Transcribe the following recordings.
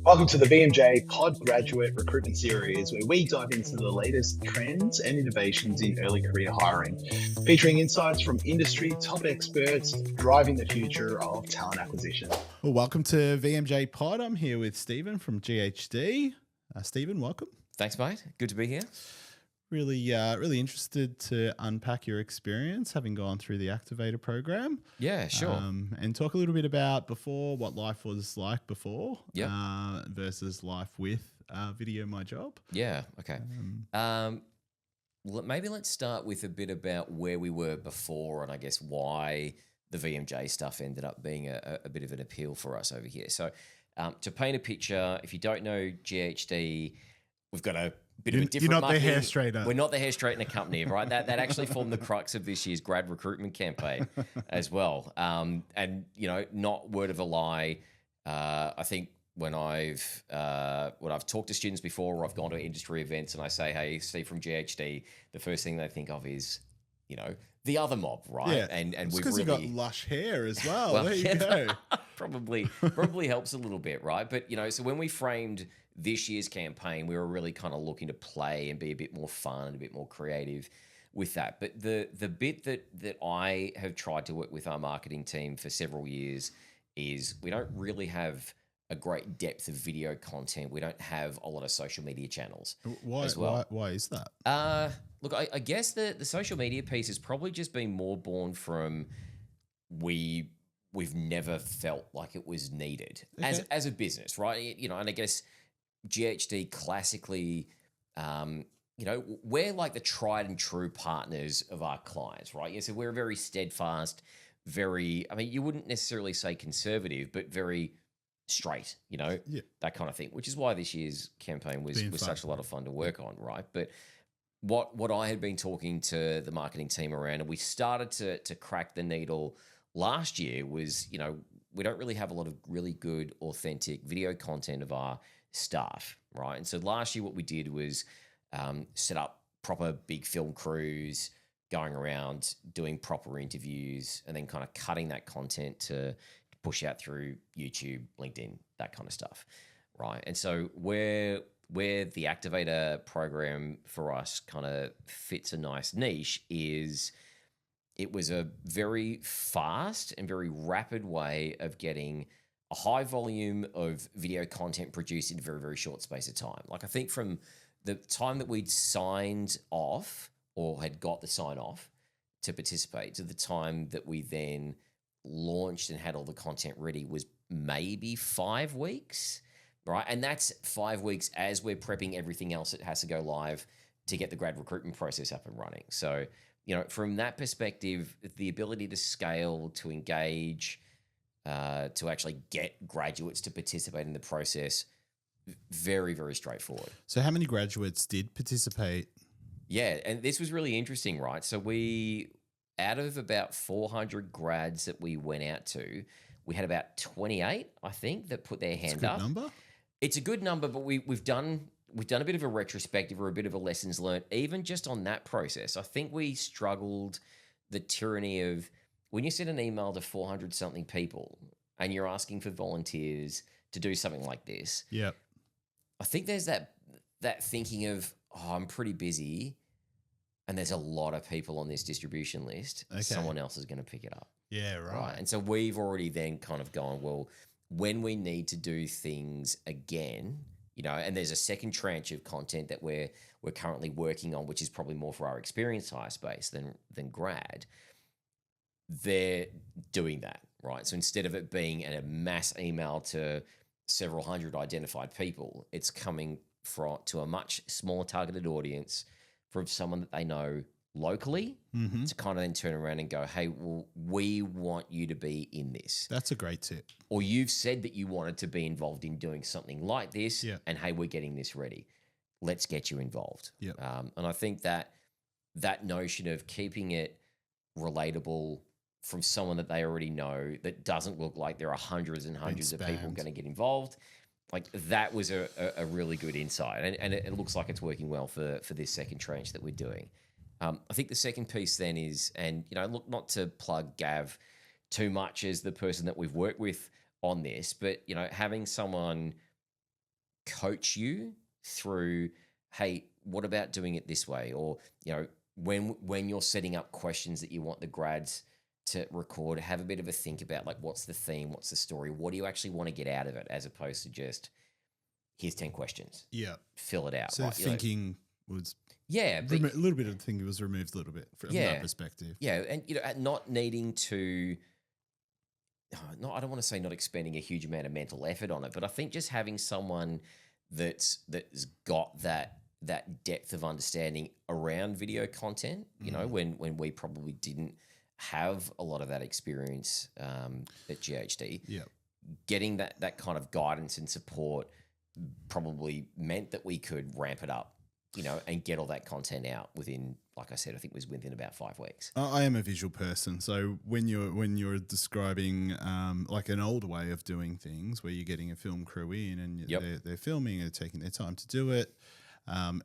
Welcome to the VMJ Pod Graduate Recruitment Series, where we dive into the latest trends and innovations in early career hiring, featuring insights from industry top experts driving the future of talent acquisition. Well, welcome to VMJ Pod. I'm here with Steven from GHD. Steven, welcome. Thanks, mate. Good to be here. Really interested to unpack your experience having gone through the Activator program. Yeah, sure. And talk a little bit about what life was like before versus life with VideoMyJob. Yeah, okay. Maybe let's start with a bit about where we were before and I guess why the VMJ stuff ended up being a bit of an appeal for us over here. So to paint a picture, if you don't know GHD, we've got a bit of a different You're not marketing. the hair straightener. We're not the hair straightener company, right? That actually formed the crux of this year's grad recruitment campaign as well. And, you know, not word of a lie, I think when I've talked to students before or I've gone to industry events and I say, hey, Steve from GHD, the first thing they think of is, you know, the other mob, right? Yeah, and it's we've because really you got lush hair as well. Well, there you go. probably helps a little bit, right? But you know, so when we framed this year's campaign, we were really kind of looking to play and be a bit more fun and a bit more creative with that. But the bit that I have tried to work with our marketing team for several years is we don't really have a great depth of video content. We don't have a lot of social media channels. Why? As well. Why is that? Look, I guess the social media piece has probably just been more born from we've never felt like it was needed as a business, right? You know, and I guess GHD classically, you know, we're like the tried and true partners of our clients, right? Yeah, so we're very steadfast, very, I mean, you wouldn't necessarily say conservative, but very straight, you know, that kind of thing, which is why this year's campaign was such a lot of fun to work on, right? But what I had been talking to the marketing team around, and we started to crack the needle last year, was, you know, we don't really have a lot of really good, authentic video content of our staff, right? And so last year what we did was set up proper big film crews, going around doing proper interviews, and then kind of cutting that content to push out through YouTube, LinkedIn, that kind of stuff, right? And so where the Activator program for us kind of fits a nice niche is it was a very fast and very rapid way of getting a high volume of video content produced in a very, very short space of time. Like I think from the time that we'd signed off or had got the sign off to participate to the time that we then launched and had all the content ready was maybe 5 weeks, right? And that's 5 weeks as we're prepping everything else that has to go live to get the grad recruitment process up and running. So, you know, from that perspective, the ability to scale, to engage, to actually get graduates to participate in the process, very, very straightforward. So how many graduates did participate? Yeah, and this was really interesting, right? So out of about 400 grads that we went out to, we had about 28, I think, that put their hand up. That's a good number. It's a good number, but we've done a bit of a retrospective or a bit of a lessons learned, even just on that process. I think we struggled the tyranny of when you send an email to 400 something people and you're asking for volunteers to do something like this. Yeah. I think there's that thinking of, oh, I'm pretty busy and there's a lot of people on this distribution list. Okay. Someone else is going to pick it up. Yeah, right. And so we've already then kind of gone, well, when we need to do things again, you know, and there's a second tranche of content that we're currently working on, which is probably more for our experienced hire space than grad. They're doing that, right? So instead of it being a mass email to several hundred identified people, it's coming to a much smaller targeted audience from someone that they know locally to kind of then turn around and go, hey, well, we want you to be in this. That's a great tip. Or you've said that you wanted to be involved in doing something like this, and hey, we're getting this ready. Let's get you involved. Yep. And I think that notion of keeping it relatable from someone that they already know that doesn't look like there are hundreds and hundreds of people going to get involved, like that was a really good insight. And it looks like it's working well for this second tranche that we're doing. I think the second piece then is, and you know, look, not to plug Gav too much as the person that we've worked with on this, but you know, having someone coach you through, hey, what about doing it this way? Or, when you're setting up questions that you want the grads to record, have a bit of a think about, like, what's the theme, what's the story, what do you actually want to get out of it, as opposed to just, here's 10 questions. Yeah. Fill it out. So right? thinking was... Yeah. a little bit of thinking was removed a little bit from that perspective. Yeah. And, not needing to... I don't want to say not expending a huge amount of mental effort on it, but I think just having someone that's got that depth of understanding around video content, when we probably didn't have a lot of that experience at GHD, getting that kind of guidance and support probably meant that we could ramp it up, and get all that content out within, like I said, I think it was within about 5 weeks. I am a visual person, so when you're describing like an old way of doing things, where you're getting a film crew in and they're filming and taking their time to do it,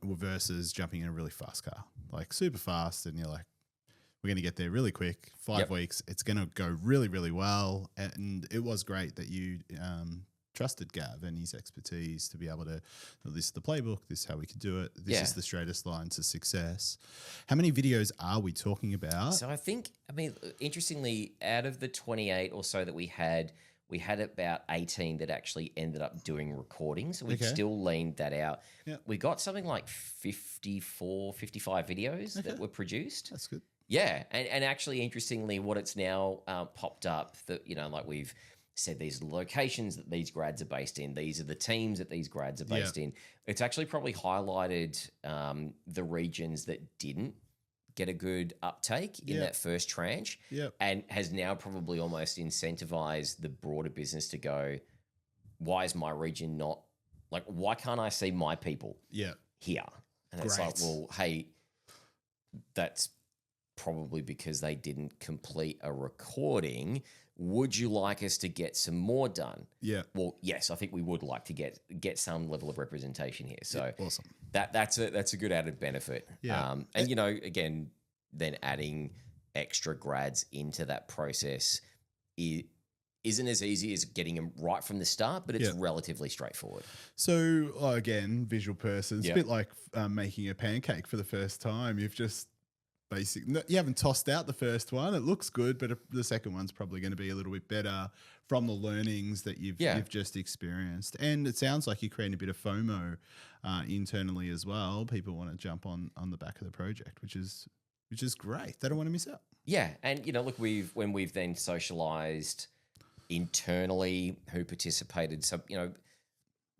versus jumping in a really fast car, like super fast, and you're like, we're going to get there really quick, 5 weeks, it's going to go really, really well. And it was great that you trusted Gav and his expertise to be able to, this is the playbook, this is how we could do it, this is the straightest line to success. How many videos are we talking about? So interestingly, out of the 28 or so that we had about 18 that actually ended up doing recordings. So we still leaned that out. Yep. We got something like 54, 55 videos that were produced. That's good. Yeah. And actually, interestingly, what it's now popped up that, like we've said, these are the locations that these grads are based in. These are the teams that these grads are based in. It's actually probably highlighted the regions that didn't get a good uptake in that first tranche, and has now probably almost incentivized the broader business to go, why is my region not, like, why can't I see my people here? And it's like, well, hey, that's probably because they didn't complete a recording. Would you like us to get some more done? Yeah. Well, yes, I think we would like to get some level of representation here. So awesome. That's a good added benefit. Yeah. And again, then adding extra grads into that process isn't as easy as getting them right from the start, but it's relatively straightforward. So again, visual person, it's a bit like making a pancake for the first time. You've just you haven't tossed out the first one. It looks good, but the second one's probably going to be a little bit better from the learnings that you've just experienced. And it sounds like you're creating a bit of FOMO internally as well. People want to jump on the back of the project, which is great. They don't want to miss out. Yeah, and look, when we've then socialized internally who participated, so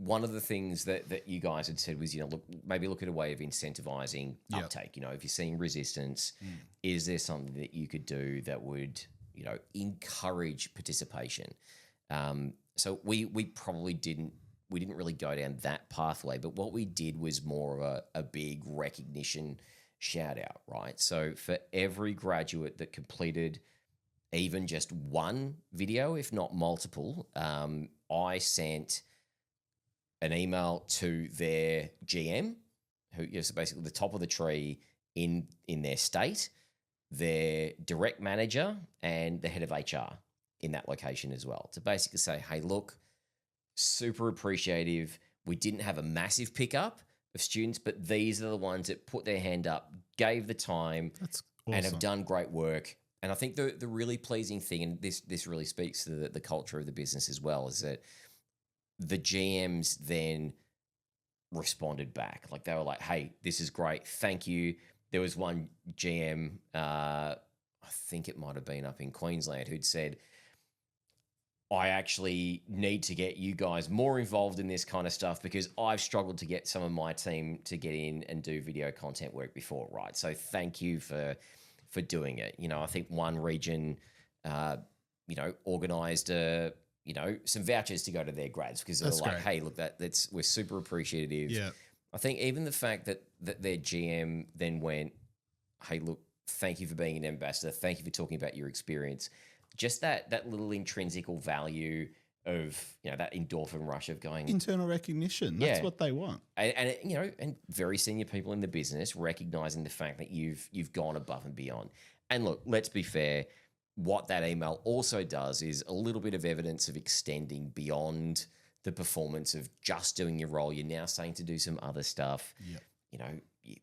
one of the things that you guys had said was, look at a way of incentivizing uptake. If you're seeing resistance, is there something that you could do that would, encourage participation? So we probably didn't really go down that pathway, but what we did was more of a big recognition shout out, right? So for every graduate that completed even just one video, if not multiple, I sent an email to their GM, who is basically the top of the tree in their state, their direct manager, and the head of HR in that location as well, to basically say, hey, look, super appreciative. We didn't have a massive pickup of students, but these are the ones that put their hand up, gave the time, That's awesome. And have done great work. And I think the really pleasing thing, and this really speaks to the culture of the business as well, is that the GMs then responded back. Like, they were like, hey, this is great. Thank you. There was one GM, I think it might have been up in Queensland, who'd said, I actually need to get you guys more involved in this kind of stuff because I've struggled to get some of my team to get in and do video content work before, right? So thank you for doing it. I think one region, organised some vouchers to go to their grads because they're like, hey, look, we're super appreciative. Yeah. I think even the fact that their GM then went, hey, look, thank you for being an ambassador. Thank you for talking about your experience. Just that little intrinsical value of, that endorphin rush of going. Internal recognition. That's what they want. And very senior people in the business recognizing the fact that you've gone above and beyond. And look, let's be fair. What that email also does is a little bit of evidence of extending beyond the performance of just doing your role. You're now starting to do some other stuff. Yep. You know,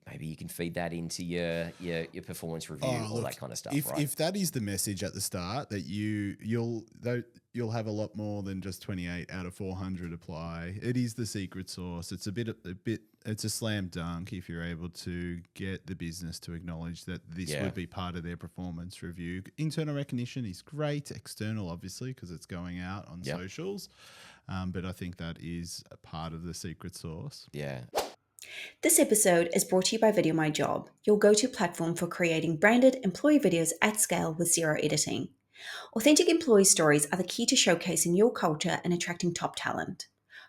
maybe you can feed that into your performance review, all that kind of stuff. Right? If that is the message at the start, that you'll have a lot more than just 28 out of 400 apply. It is the secret sauce. It's it's a slam dunk if you're able to get the business to acknowledge that this would be part of their performance review. Internal recognition is great. External, obviously, because it's going out on socials. But I think that is a part of the secret sauce. Yeah. This episode is brought to you by VideoMyJob, your go-to platform for creating branded employee videos at scale with zero editing. Authentic employee stories are the key to showcasing your culture and attracting top talent.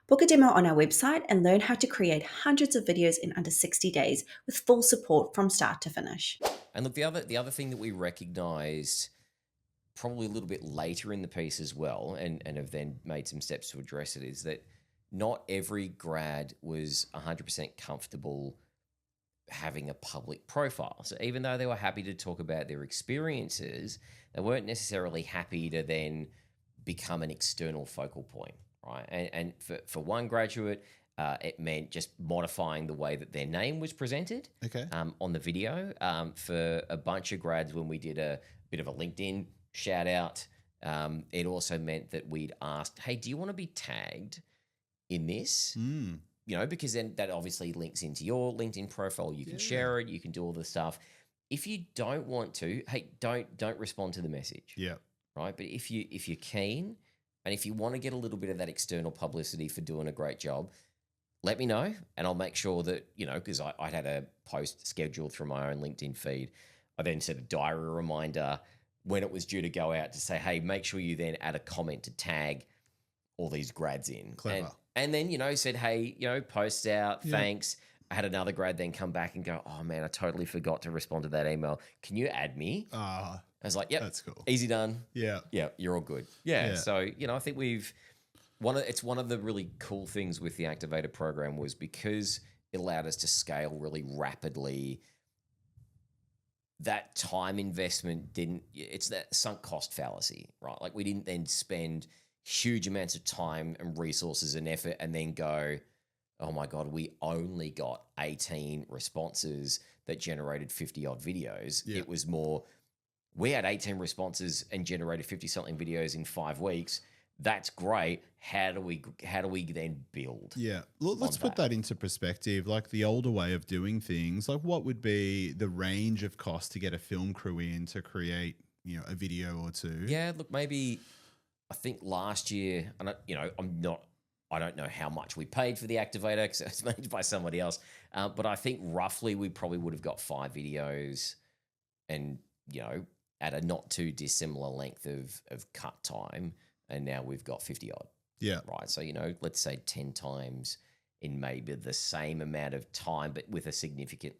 Book a demo on our website and learn how to create hundreds of videos in under 60 days with full support from start to finish. And look, the other thing that we recognized probably a little bit later in the piece as well, and have then made some steps to address it, is that not every grad was 100% comfortable having a public profile. So even though they were happy to talk about their experiences, they weren't necessarily happy to then become an external focal point, right? And for one graduate, it meant just modifying the way that their name was presented on the video. For a bunch of grads, when we did a bit of a LinkedIn shout out, it also meant that we'd asked, hey, do you want to be tagged in this? You know, because then that obviously links into your LinkedIn profile. You can share it, you can do all the stuff. If you don't want to, hey, don't respond to the message. Yeah. Right. But if you're keen and if you want to get a little bit of that external publicity for doing a great job, let me know and I'll make sure that, you know, because I had a post scheduled through my own LinkedIn feed. I then set a diary reminder when it was due to go out to say, hey, make sure you then add a comment to tag all these grads in. Clever. And then, you know, said, hey, you know, posts out, thanks. I had another grad then come back and go, oh man, I totally forgot to respond to that email. Can you add me? I was like, yep, that's cool. Easy done. Yeah. Yeah, you're all good. Yeah. So, you know, I think it's one of the really cool things with the Activator program was because it allowed us to scale really rapidly. That time investment it's that sunk cost fallacy, right? Like we didn't then spend huge amounts of time and resources and effort and then go, oh my God, we only got 18 responses that generated 50 odd videos. Yeah. It was more, we had 18 responses and generated 50 something videos in 5 weeks. That's great. How do we then build? Yeah. Let's put that into perspective. Like the older way of doing things, like what would be the range of cost to get a film crew in to create, you know, a video or two? Yeah, look, maybe I think last year, and I don't know how much we paid for the Activator because it was made by somebody else. But I think roughly we probably would have got 5 videos and, you know, at a not too dissimilar length of cut time. And now we've got 50 odd. Yeah. Right. So, you know, let's say 10 times in maybe the same amount of time, but with a significant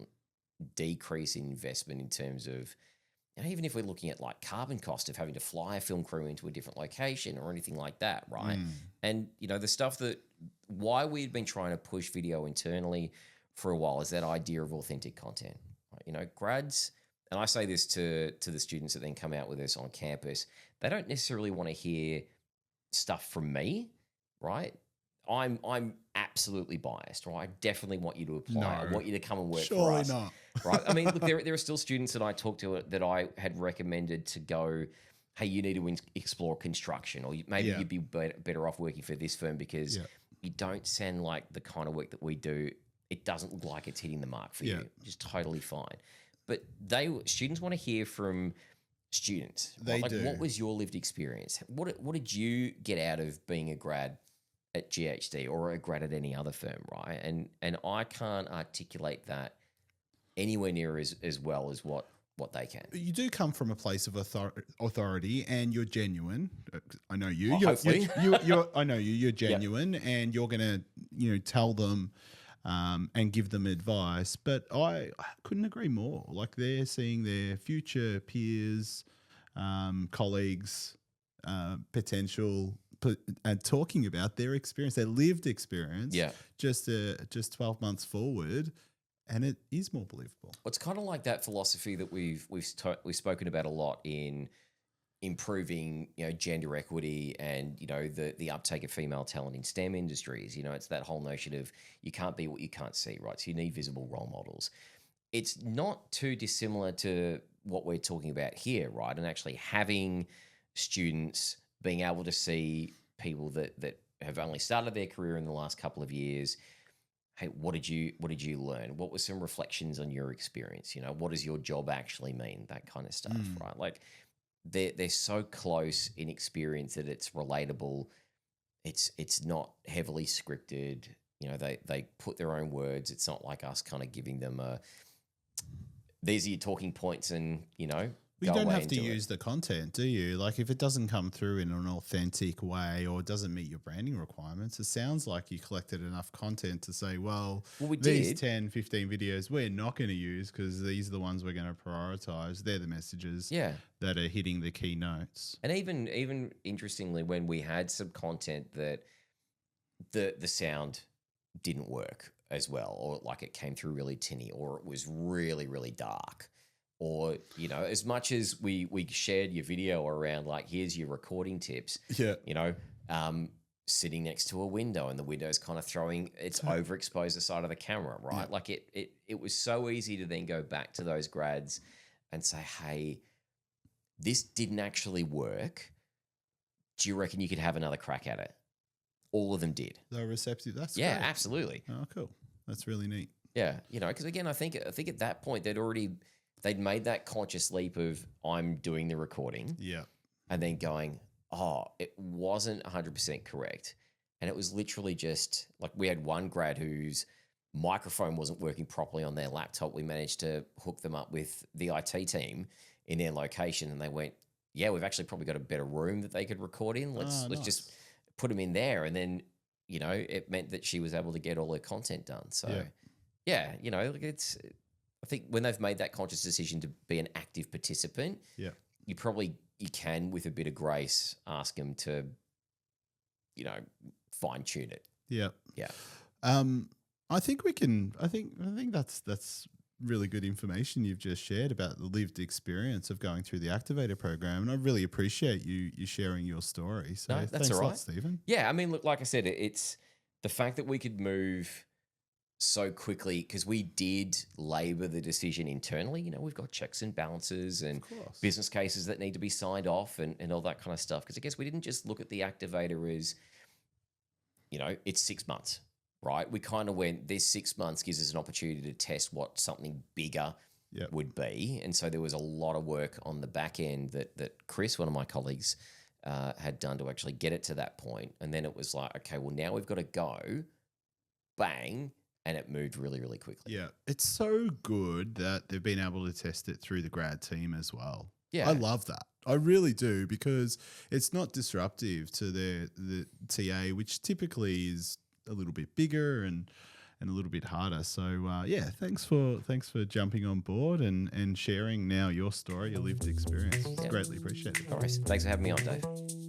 decrease in investment in terms of, you know, even if we're looking at like carbon cost of having to fly a film crew into a different location or anything like that, right? And, you know, the stuff why we've been trying to push video internally for a while is that idea of authentic content. Right? You know, grads, and I say this to the students that then come out with us on campus, they don't necessarily want to hear stuff from me, right? I'm absolutely biased, right? I definitely want you to apply. No, I want you to come and work for us. Not. Right? I mean, look, there are still students that I talked to that I had recommended to go, hey, you need to explore construction, or maybe you'd be better off working for this firm because you don't sound like the kind of work that we do. It doesn't look like it's hitting the mark for you, which is totally fine. But students want to hear from students. They do. What was your lived experience? What did you get out of being a grad at GHD or a grad at any other firm, right? And I can't articulate that anywhere near as well as what they can. You do come from a place of authority, and you're genuine. I know you. Hopefully. I know you. You're genuine, and you're going to, tell them and give them advice. But I couldn't agree more. Like they're seeing their future peers, colleagues, potential, and talking about their experience, their lived experience. Yeah. Just 12 months forward. And it is more believable. It's kind of like that philosophy that we've spoken about a lot in improving, gender equity and, the uptake of female talent in STEM industries. It's that whole notion of you can't be what you can't see, right? So you need visible role models. It's not too dissimilar to what we're talking about here, right? And actually having students being able to see people that have only started their career in the last couple of years. Hey, what did you learn? What were some reflections on your experience? What does your job actually mean? That kind of stuff, right? Like they're so close in experience that it's relatable. It's not heavily scripted. They put their own words. It's not like us kind of giving them these are your talking points and, you don't have to use the content, do you? Like if it doesn't come through in an authentic way or doesn't meet your branding requirements, it sounds like you collected enough content to say, well these 10, 15 videos we're not going to use because these are the ones we're going to prioritize. They're the messages that are hitting the key notes. And even interestingly, when we had some content that the sound didn't work as well, or like it came through really tinny, or it was really, really dark. Or, as much as we shared your video around like, here's your recording tips, sitting next to a window and the window's kind of it's overexposed the side of the camera, right? Yeah. Like it was so easy to then go back to those grads and say, hey, this didn't actually work. Do you reckon you could have another crack at it? All of them did. They were receptive. That's great. Absolutely. Oh, cool. That's really neat. Yeah. Because again, I think at that point they'd made that conscious leap of I'm doing the recording. Yeah. And then going, it wasn't 100% correct. And it was literally just like we had one grad whose microphone wasn't working properly on their laptop. We managed to hook them up with the IT team in their location and they went, yeah, we've actually probably got a better room that they could record in. Let's just put them in there. And then, it meant that she was able to get all her content done. So yeah, I think when they've made that conscious decision to be an active participant, you can, with a bit of grace, ask them to, fine tune it. Yeah. Yeah. I think we can, I think that's really good information you've just shared about the lived experience of going through the Activator program. And I really appreciate you sharing your story. So that's thanks all a right. lot, Steven. Yeah. I mean, look, like I said, it's the fact that we could move so quickly because we did labor the decision internally. We've got checks and balances and business cases that need to be signed off and all that kind of stuff. Because I guess we didn't just look at the Activator as, it's 6 months, right? We kind of went, this 6 months gives us an opportunity to test what something bigger would be. And so there was a lot of work on the back end that Chris, one of my colleagues, had done to actually get it to that point. And then it was like, okay, well, now we've got to go, bang, and it moved really, really quickly. Yeah. It's so good that they've been able to test it through the grad team as well. Yeah. I love that. I really do, because it's not disruptive to the TA, which typically is a little bit bigger and a little bit harder. So thanks for jumping on board and sharing now your story, your lived experience. It's greatly appreciated. All right. Thanks for having me on, Dave.